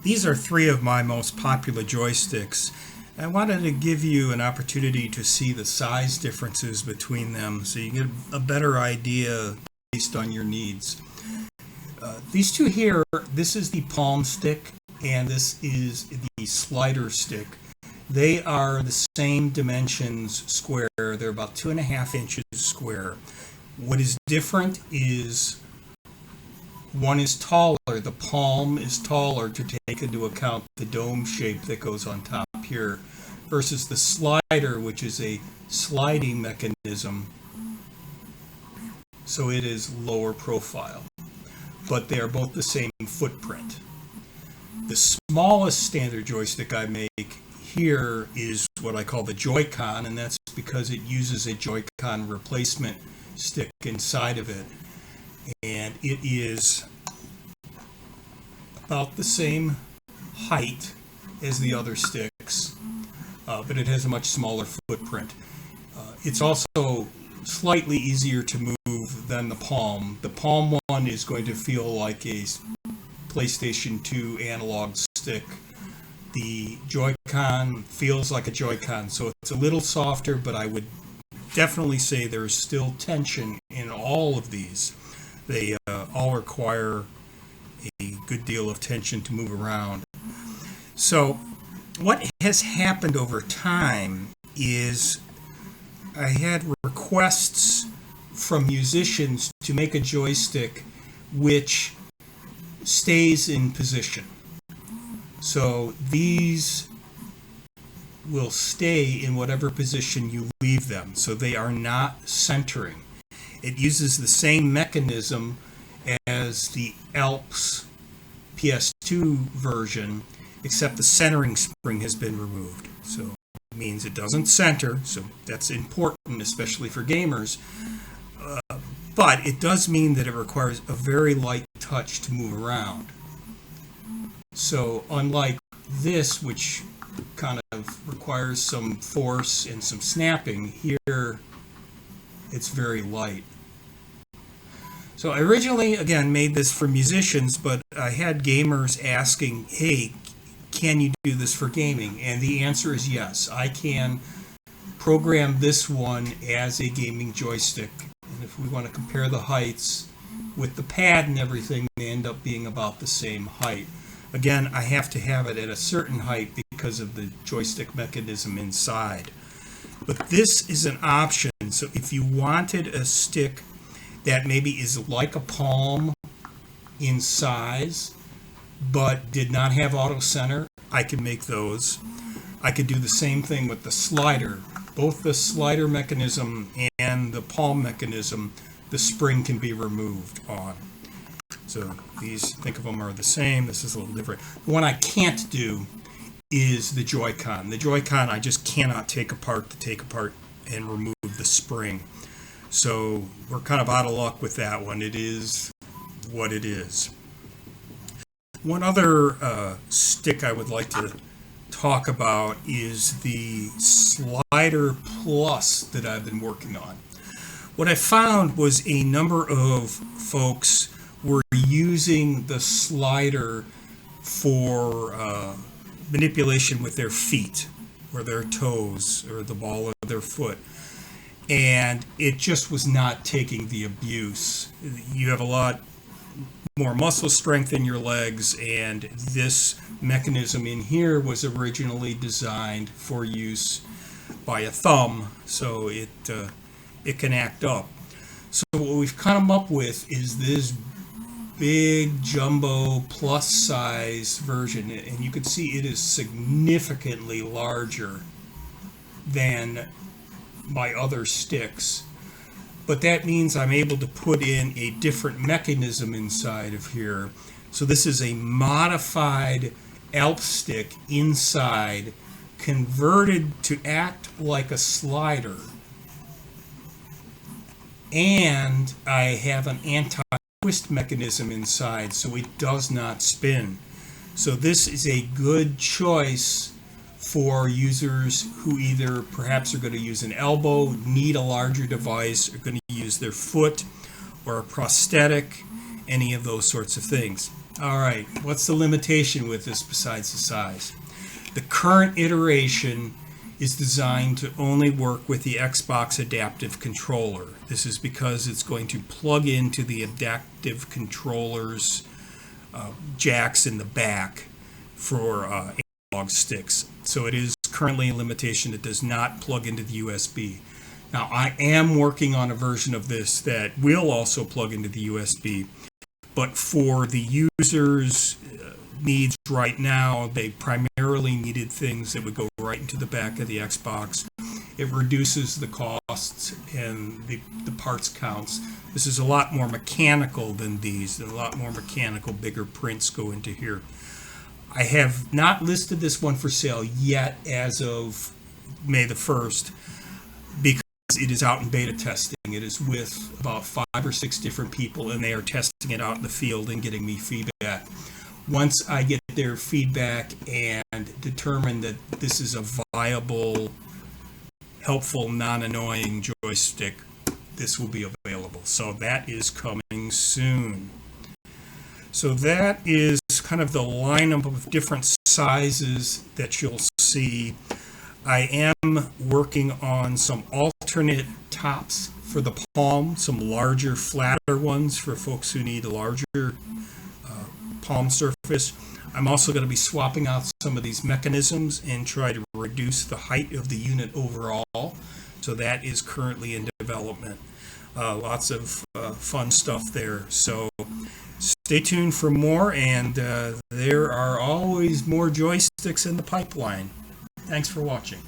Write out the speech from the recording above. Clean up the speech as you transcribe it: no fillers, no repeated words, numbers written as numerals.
These are three of my most popular joysticks. I wanted to give you an opportunity to see the size differences between them so you get a better idea based on your needs. These two here, this is the palm stick and this is the slider stick. They are the same dimensions square. They're about 2.5 inches square. What is different is one is taller. The palm is taller to take into account the dome shape that goes on top here versus the slider, which is a sliding mechanism. So it is lower profile, but they are both the same footprint. The smallest standard joystick I make here is what I call the JoyCon, and that's because it uses a JoyCon replacement stick inside of it. And it is about the same height as the other sticks, but it has a much smaller footprint. It's also slightly easier to move than the palm. The palm one is going to feel like a PlayStation 2 analog stick. The JoyCon feels like a JoyCon, so it's a little softer, but I would definitely say there's still tension in all of these. They all require a good deal of tension to move around. So what has happened over time is I had requests from musicians to make a joystick which stays in position. So these will stay in whatever position you leave them. So they are not centering. It uses the same mechanism as the Alps PS2 version, except the centering spring has been removed. So it means it doesn't center, so that's important, especially for gamers. But it does mean that it requires a very light touch to move around. So unlike this, which kind of requires some force and some snapping, here it's very light. So I originally, again, made this for musicians, but I had gamers asking, hey, can you do this for gaming? And the answer is yes. I can program this one as a gaming joystick. And if we want to compare the heights with the pad and everything, they end up being about the same height. Again, I have to have it at a certain height because of the joystick mechanism inside. But this is an option. So if you wanted a stick that maybe is like a palm in size, but did not have auto center, I can make those. I could do the same thing with the slider. Both the slider mechanism and the palm mechanism, the spring can be removed on. So these, think of them, are the same. This is a little different. The one I can't do is the JoyCon. The JoyCon I just cannot take apart and remove the spring. So we're kind of out of luck with that one. It is what it is. One other stick I would like to talk about is the Slider Plus that I've been working on. What I found was a number of folks were using the slider for manipulation with their feet or their toes or the ball of their foot. And it just was not taking the abuse. You have a lot more muscle strength in your legs, and this mechanism in here was originally designed for use by a thumb, so it can act up. So what we've come up with is this big jumbo plus size version, and you can see it is significantly larger than my other sticks, but that means I'm able to put in a different mechanism inside of here. So this is a modified Alp stick inside, converted to act like a slider, and I have an anti-twist mechanism inside so it does not spin. So this is a good choice for users who either perhaps are going to use an elbow, need a larger device, are going to use their foot or a prosthetic, any of those sorts of things. All right, what's the limitation with this besides the size? The current iteration is designed to only work with the Xbox adaptive controller. This is because it's going to plug into the adaptive controller's jacks in the back for analog sticks. So it is currently a limitation. It does not plug into the USB. Now, I am working on a version of this that will also plug into the USB, but for the users' needs right now, they primarily needed things that would go right into the back of the Xbox. It reduces the costs and the parts counts. This is a lot more mechanical than these. A lot more mechanical, bigger prints go into here. I have not listed this one for sale yet as of May the 1st because it is out in beta testing. It is with about 5 or 6 different people, and they are testing it out in the field and getting me feedback. Once I get their feedback and determine that this is a viable, helpful, non-annoying joystick, this will be available. So that is coming soon. So that is kind of the lineup of different sizes that you'll see. I am working on some alternate tops for the palm, some larger, flatter ones for folks who need a larger palm surface. I'm also going to be swapping out some of these mechanisms and try to reduce the height of the unit overall. So that is currently in development. Lots of fun stuff there. So stay tuned for more, and there are always more joysticks in the pipeline. Thanks for watching.